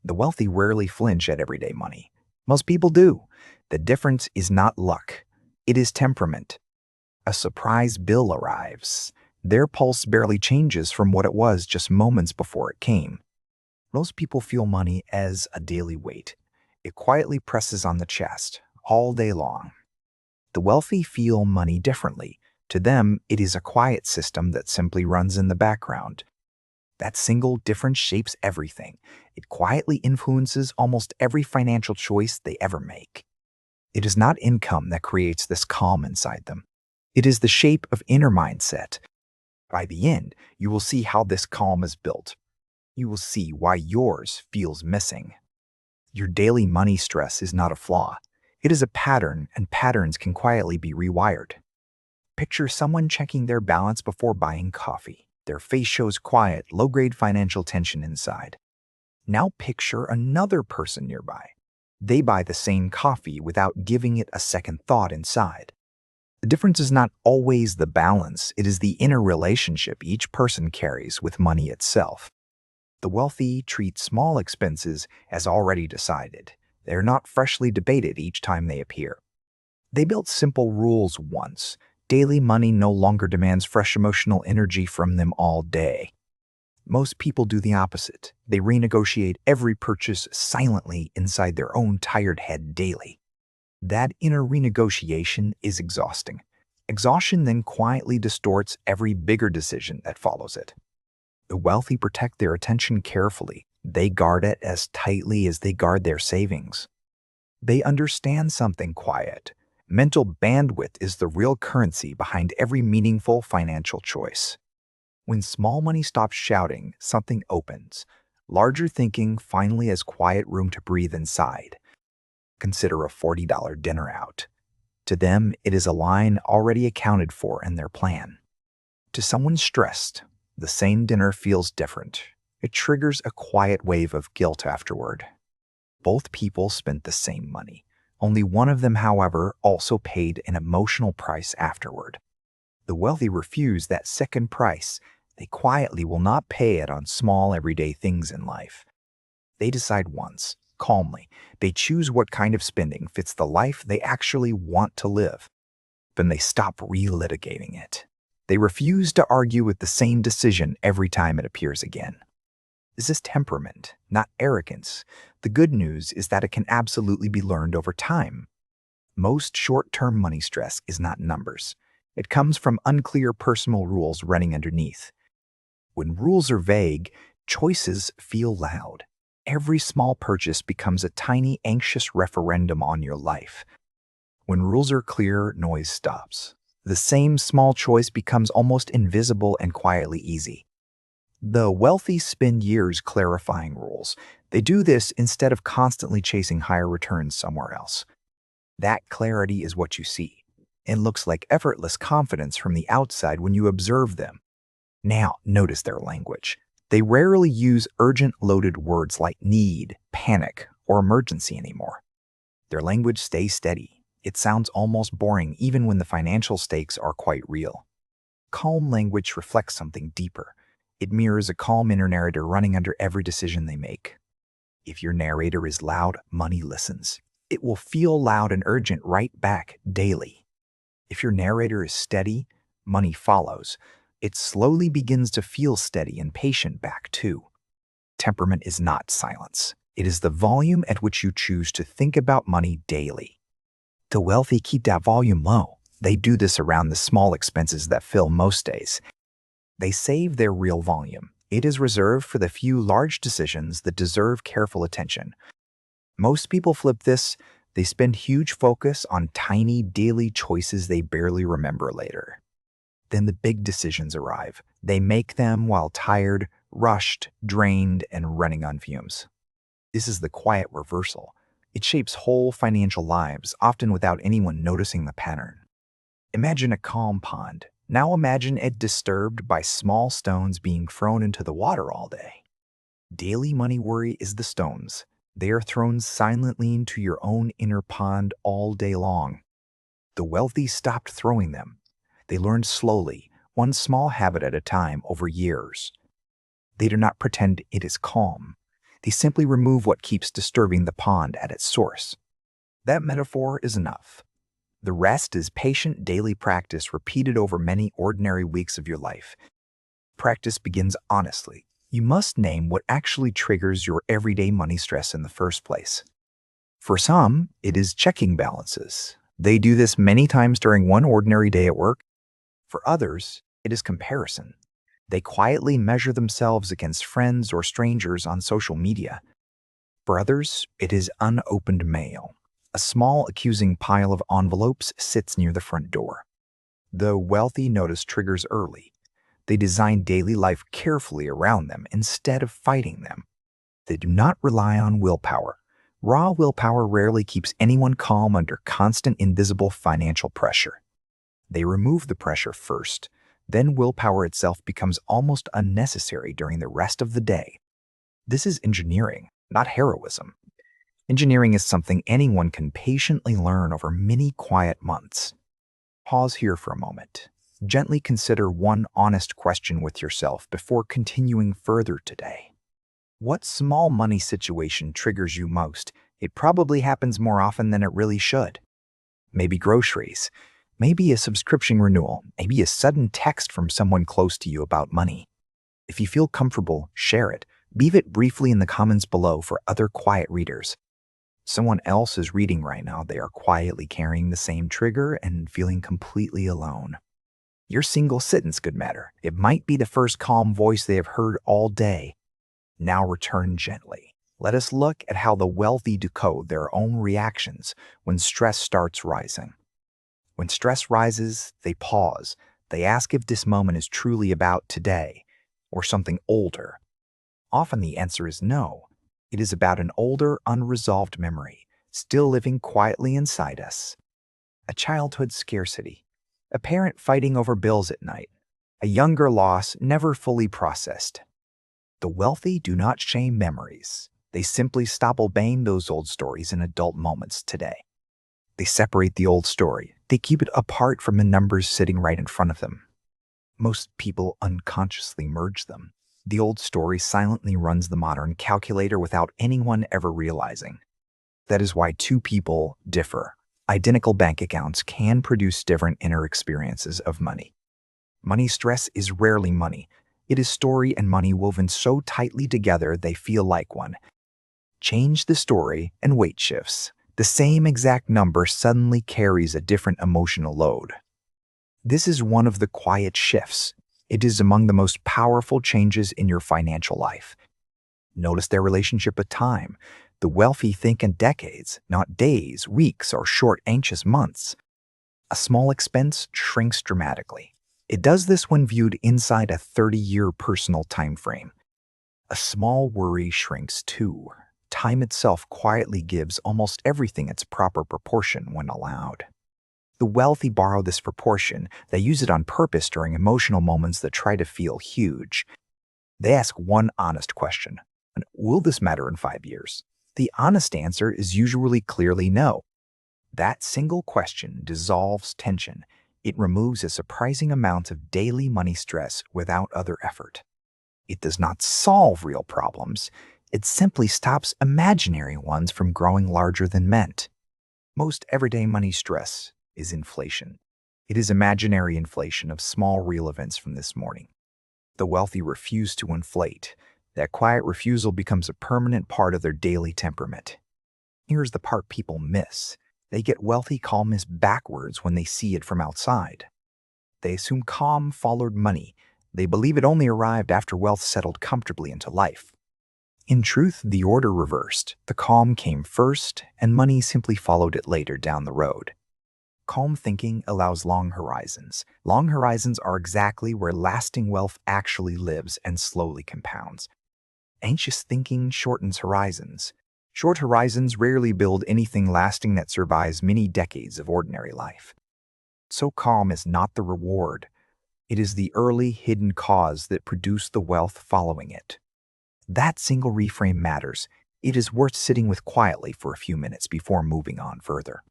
The wealthy rarely flinch at everyday money. Most people do. The difference is not luck. It is temperament. A surprise bill arrives. Their pulse barely changes from what it was just moments before it came. Most people feel money as a daily weight. It quietly presses on the chest all day long. The wealthy feel money differently. To them, it is a quiet system that simply runs in the background. That single difference shapes everything. It quietly influences almost every financial choice they ever make. It is not income that creates this calm inside them. It is the shape of inner mindset. By the end, you will see how this calm is built. You will see why yours feels missing. Your daily money stress is not a flaw. It is a pattern, and patterns can quietly be rewired. Picture someone checking their balance before buying coffee. Their face shows quiet, low-grade financial tension inside. Now picture another person nearby. They buy the same coffee without giving it a second thought inside. The difference is not always the balance, it is the inner relationship each person carries with money itself. The wealthy treat small expenses as already decided. They are not freshly debated each time they appear. They built simple rules once. Daily money no longer demands fresh emotional energy from them all day. Most people do the opposite. They renegotiate every purchase silently inside their own tired head daily. That inner renegotiation is exhausting. Exhaustion then quietly distorts every bigger decision that follows it. The wealthy protect their attention carefully. They guard it as tightly as they guard their savings. They understand something quiet. Mental bandwidth is the real currency behind every meaningful financial choice. When small money stops shouting, something opens. Larger thinking finally has quiet room to breathe inside. Consider a $40 dinner out. To them, it is a line already accounted for in their plan. To someone stressed, the same dinner feels different. It triggers a quiet wave of guilt afterward. Both people spent the same money. Only one of them, however, also paid an emotional price afterward. The wealthy refuse that second price. They quietly will not pay it on small everyday things in life. They decide once, calmly. They choose what kind of spending fits the life they actually want to live. Then they stop relitigating it. They refuse to argue with the same decision every time it appears again. This is temperament, not arrogance. The good news is that it can absolutely be learned over time. Most short-term money stress is not numbers. It comes from unclear personal rules running underneath. When rules are vague, choices feel loud. Every small purchase becomes a tiny, anxious referendum on your life. When rules are clear, noise stops. The same small choice becomes almost invisible and quietly easy. The wealthy spend years clarifying rules. They do this instead of constantly chasing higher returns somewhere else. That clarity is what you see. It looks like effortless confidence from the outside when you observe them. Now, notice their language. They rarely use urgent loaded words like need, panic, or emergency anymore. Their language stays steady. It sounds almost boring even when the financial stakes are quite real. Calm language reflects something deeper. It mirrors a calm inner narrator running under every decision they make. If your narrator is loud, money listens. It will feel loud and urgent right back daily. If your narrator is steady, money follows. It slowly begins to feel steady and patient back too. Temperament is not silence. It is the volume at which you choose to think about money daily. The wealthy keep that volume low. They do this around the small expenses that fill most days. They save their real volume. It is reserved for the few large decisions that deserve careful attention. Most people flip this. They spend huge focus on tiny daily choices they barely remember later. Then the big decisions arrive. They make them while tired, rushed, drained, and running on fumes. This is the quiet reversal. It shapes whole financial lives, often without anyone noticing the pattern. Imagine a calm pond. Now imagine it disturbed by small stones being thrown into the water all day. Daily money worry is the stones. They are thrown silently into your own inner pond all day long. The wealthy stopped throwing them. They learned slowly, one small habit at a time over years. They do not pretend it is calm. They simply remove what keeps disturbing the pond at its source. That metaphor is enough. The rest is patient daily practice repeated over many ordinary weeks of your life. Practice begins honestly. You must name what actually triggers your everyday money stress in the first place. For some, it is checking balances. They do this many times during one ordinary day at work. For others, it is comparison. They quietly measure themselves against friends or strangers on social media. For others, it is unopened mail. A small accusing pile of envelopes sits near the front door. The wealthy notice triggers early. They design daily life carefully around them instead of fighting them. They do not rely on willpower. Raw willpower rarely keeps anyone calm under constant invisible financial pressure. They remove the pressure first, then willpower itself becomes almost unnecessary during the rest of the day. This is engineering, not heroism. Engineering is something anyone can patiently learn over many quiet months. Pause here for a moment. Gently consider one honest question with yourself before continuing further today. What small money situation triggers you most? It probably happens more often than it really should. Maybe groceries, maybe a subscription renewal, maybe a sudden text from someone close to you about money. If you feel comfortable, share it. Leave it briefly in the comments below for other quiet readers. Someone else is reading right now. They are quietly carrying the same trigger and feeling completely alone. Your single sentence could matter. It might be the first calm voice they have heard all day. Now return gently. Let us look at how the wealthy decode their own reactions when stress starts rising. When stress rises, they pause. They ask if this moment is truly about today or something older. Often the answer is no. It is about an older, unresolved memory, still living quietly inside us. A childhood scarcity, a parent fighting over bills at night, a younger loss never fully processed. The wealthy do not shame memories. They simply stop obeying those old stories in adult moments today. They separate the old story. They keep it apart from the numbers sitting right in front of them. Most people unconsciously merge them. The old story silently runs the modern calculator without anyone ever realizing. That is why two people differ. Identical bank accounts can produce different inner experiences of money. Money stress is rarely money. It is story and money woven so tightly together they feel like one. Change the story and weight shifts. The same exact number suddenly carries a different emotional load. This is one of the quiet shifts. It is among the most powerful changes in your financial life. Notice their relationship with time. The wealthy think in decades, not days, weeks, or short, anxious months. A small expense shrinks dramatically. It does this when viewed inside a 30-year personal time frame. A small worry shrinks too. Time itself quietly gives almost everything its proper proportion when allowed. The wealthy borrow this proportion. They use it on purpose during emotional moments that try to feel huge. They ask one honest question: will this matter in 5 years? The honest answer is usually clearly no. That single question dissolves tension. It removes a surprising amount of daily money stress without other effort. It does not solve real problems. It simply stops imaginary ones from growing larger than meant. Most everyday money stress is inflation. It is imaginary inflation of small real events from this morning. The wealthy refuse to inflate. That quiet refusal becomes a permanent part of their daily temperament. Here's the part people miss. They get wealthy calmness backwards when they see it from outside. They assume calm followed money. They believe it only arrived after wealth settled comfortably into life. In truth, the order reversed. The calm came first, and money simply followed it later down the road. Calm thinking allows long horizons. Long horizons are exactly where lasting wealth actually lives and slowly compounds. Anxious thinking shortens horizons. Short horizons rarely build anything lasting that survives many decades of ordinary life. So calm is not the reward. It is the early hidden cause that produced the wealth following it. That single reframe matters. It is worth sitting with quietly for a few minutes before moving on further.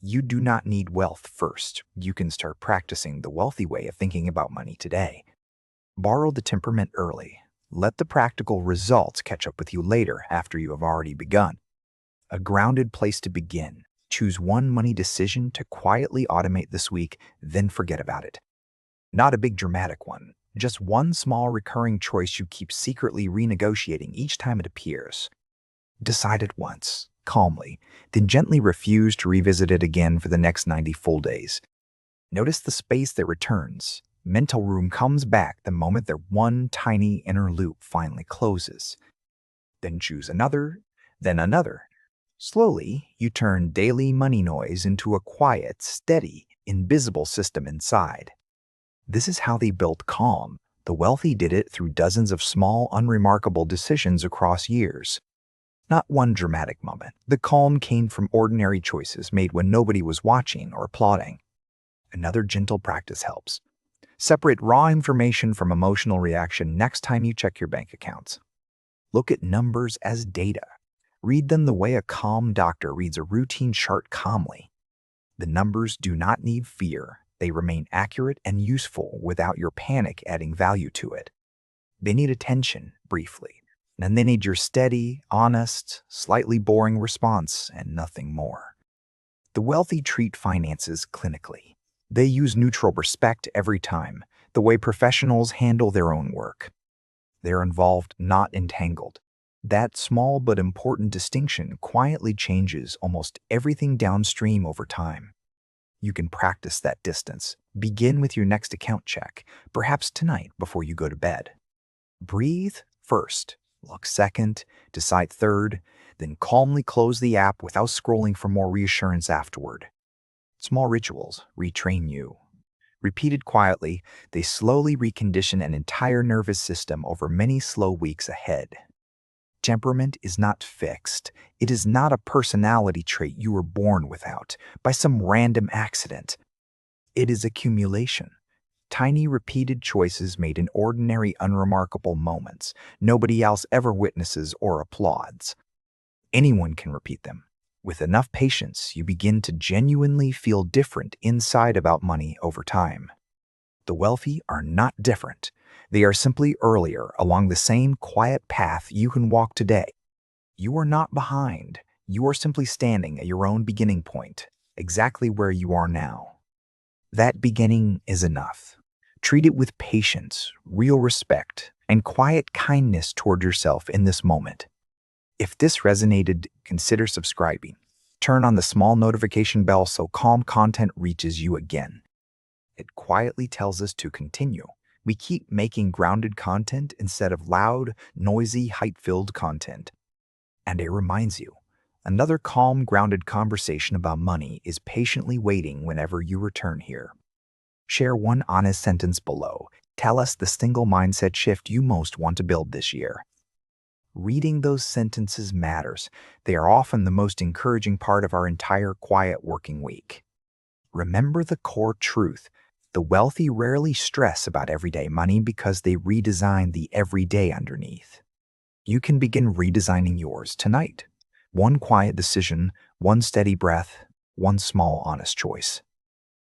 You do not need wealth first. You can start practicing the wealthy way of thinking about money today. Borrow the temperament early. Let the practical results catch up with you later after you have already begun. A grounded place to begin. Choose one money decision to quietly automate this week, then forget about it. Not a big dramatic one, just one small recurring choice you keep secretly renegotiating each time it appears. Decide it once, calmly, then gently refuse to revisit it again for the next 90 full days. Notice the space that returns. Mental room comes back the moment that one tiny inner loop finally closes. Then choose another, then another. Slowly, you turn daily money noise into a quiet, steady, invisible system inside. This is how they built calm. The wealthy did it through dozens of small, unremarkable decisions across years. Not one dramatic moment. The calm came from ordinary choices made when nobody was watching or applauding. Another gentle practice helps. Separate raw information from emotional reaction next time you check your bank accounts. Look at numbers as data. Read them the way a calm doctor reads a routine chart calmly. The numbers do not need fear. They remain accurate and useful without your panic adding value to it. They need attention, briefly. And they need your steady, honest, slightly boring response and nothing more. The wealthy treat finances clinically. They use neutral respect every time, the way professionals handle their own work. They're involved, not entangled. That small but important distinction quietly changes almost everything downstream over time. You can practice that distance. Begin with your next account check, perhaps tonight before you go to bed. Breathe first. Look second, decide third, then calmly close the app without scrolling for more reassurance afterward. Small rituals retrain you. Repeated quietly, they slowly recondition an entire nervous system over many slow weeks ahead. Temperament is not fixed. It is not a personality trait you were born without by some random accident. It is accumulation. Tiny repeated choices made in ordinary, unremarkable moments nobody else ever witnesses or applauds. Anyone can repeat them. With enough patience, you begin to genuinely feel different inside about money over time. The wealthy are not different. They are simply earlier along the same quiet path you can walk today. You are not behind. You are simply standing at your own beginning point, exactly where you are now. That beginning is enough. Treat it with patience, real respect, and quiet kindness toward yourself in this moment. If this resonated, consider subscribing. Turn on the small notification bell so calm content reaches you again. It quietly tells us to continue. We keep making grounded content instead of loud, noisy, hype-filled content. And it reminds you, another calm, grounded conversation about money is patiently waiting whenever you return here. Share one honest sentence below. Tell us the single mindset shift you most want to build this year. Reading those sentences matters. They are often the most encouraging part of our entire quiet working week. Remember the core truth. The wealthy rarely stress about everyday money because they redesign the everyday underneath. You can begin redesigning yours tonight. One quiet decision, one steady breath, one small honest choice.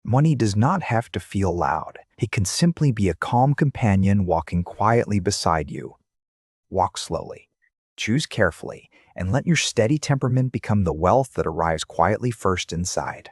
Money does not have to feel loud. It can simply be a calm companion walking quietly beside you. Walk slowly, choose carefully, and let your steady temperament become the wealth that arrives quietly first inside.